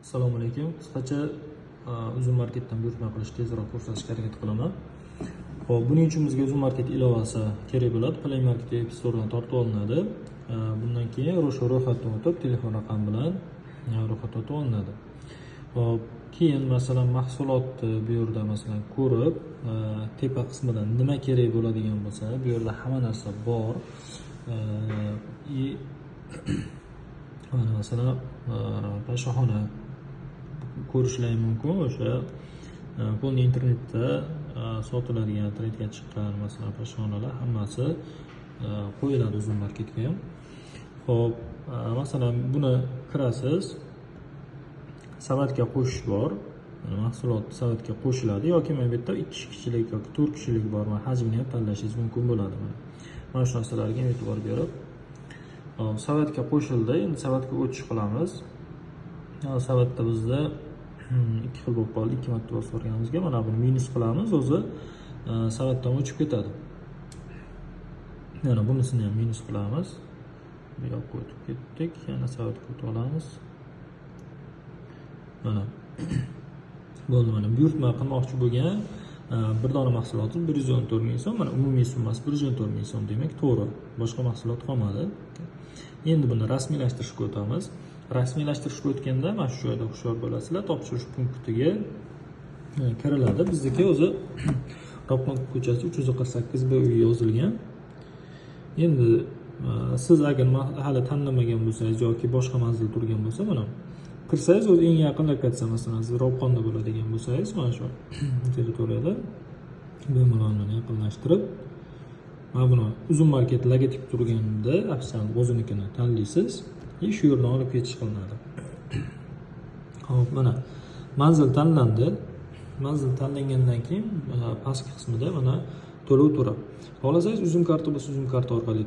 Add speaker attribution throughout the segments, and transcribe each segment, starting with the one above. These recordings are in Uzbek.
Speaker 1: Assalomu alaykum. Qisqacha uzun marketdan buyurtma qilish tezroq ko'rsatishga harakat qilaman. Xo'p, buning uchun bizga uzun market ilovasi kerak bo'ladi. Play Market App Store'dan tortib olinadi. Bundan keyin ro'yxatdan o'tib, telefon raqami bilan ro'yxatdan o'tib olinadi. Xo'p, keyin masalan mahsulotni bu yerda masalan ko'rib, tepa qismidan nima kerak bo'ladigan bo'lsa, bu yerda hamma narsa bor. Masalan, pashshaxona ko'rishlari mumkin. O'sha polni internetda sotiladigan, trendga chiqqan masalan pashshaxonalar hammasi qo'yiladi uzun marketga ham. Xo'p, masalan buni kirasiz, savatga qo'shish bor. Mahsulot savatga qo'shiladi yoki men bu yerda 2 kishilik yoki 4 kishilik bor. Hajmini ham tanlashingiz mumkin bo'ladi. Mana shu narsalarga e'tibor berib, savatga qo'shildi. Endi savatga o'tish qilamiz. Savatda bizda 2 xil bo'lib qoldi. 2 marta bosib o'rganimizga mana buni minus qilamiz, o'zi savatdan o'chib ketadi. Yana bunisini ham minus qilamiz. Bu yoqqa o'tib ketdik. Yana savatga o'tib olamiz. Mana bo'ldi. Mana buyurtma qilmoqchi bo'lgan bir dona mahsulot 114 ming so'm, mana umumiy summasi 114 ming so'm, demak to'g'ri. Boshqa mahsulot qolmadi. Endi buni rasmiylashtirishga o'tamiz. Rasmiylashtirishga o'tganda mana shu joyda hushyor bo'lasizlar. Topshirish punktiga kiriladi. Bizniki o'zi Ropman ko'chasi 348 B uyi yozilgan. Endi siz agar hali tanlamagan bo'lsangiz yoki boshqa manzil turgan bo'lsa, mana kirsangiz, o'zi eng yaqin lokatsiya, masalan siz Ropqonda bo'ladigan bo'lsangiz, mana shu territoriyada bemalol yaqinlashtirib, mana buni uzun market logotip turganda afisani o'zinikini tanlaysiz, shu yerdan olib ketish qilinadi. Xo'p, mana manzil tanlandi. Manzil tanlangandan keyin pastki qismida mana to'lov turi. Xohlasangiz uzun karta bo'lsa, uzun karta orqali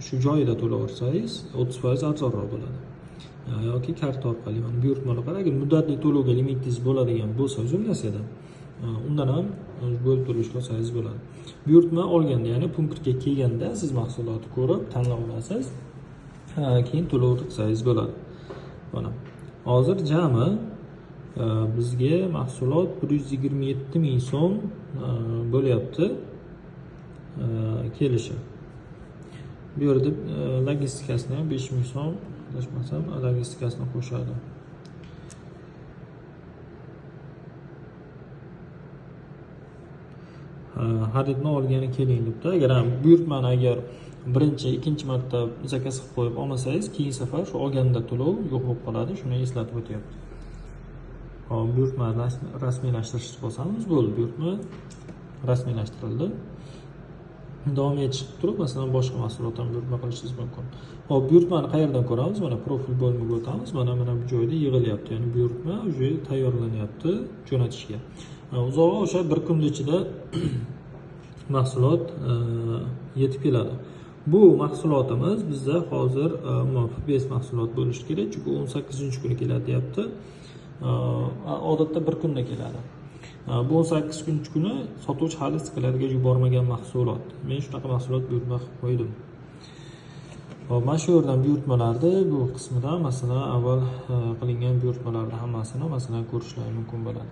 Speaker 1: shu joyida to'laversangiz 30% arzonroq bo'ladi. Yoki karta orqali mana buyurtmalar, agar muddatli to'lovga limitingiz bo'ladigan bo'lsa uzun narsada, undan ham bo'lib to'lash qilsangiz bo'ladi. Buyurtma olganda, ya'ni punktga kelganda siz mahsulotni ko'rib tanlab olasiz, keyin to'lov qilsangiz bo'ladi. Mana hozir jami bizga mahsulot 127 ming so'm bo'lyapti kelishi. Bu yerda logistikasini ham 5 ming so'm adashmasam logistikasini qo'shadi. Xaridni olgani keling debdi. Agar ham buyurtmani agar birinchi, ikkinchi marta zakaz qilib qo'yib olmasangiz, keyingi safar shu olganda to'lov yo'q bo'lib qoladi. Shuni eslatib o'tyapti. Hop, buyurtma rasmiylashtirish bosamiz, bo'ldi. Buyurtma rasmiylashtirildi. Davom etishib turib, masalan boshqa mahsulotdan buyurtma qilishingiz mumkin. Hop, buyurtmani qayerdan ko'ramiz? Mana profil bo'limiga o'tamiz. Mana bu joyda yig'ilyapti, ya'ni buyurtma уже tayyorlanyapti jo'natishga. Uzog'i o'sha bir kun ichida mahsulot yetib keladi. Bu mahsulotimiz bizda hozir FPS mahsulot bo'lishi kerak, chunki 18-kuni keladi deyapti. Odatda bir kunda keladi. Bu 18-kuni sotuvchi hali skladga yubormagan mahsulot. Men shunaqa mahsulot buyurtma qilib qo'ydim. Hop, mana shu yerdan buyurtmalarni bu qismidan masalan avval qilingan buyurtmalarni hammasini masalan ko'rishlari mumkin bo'ladi.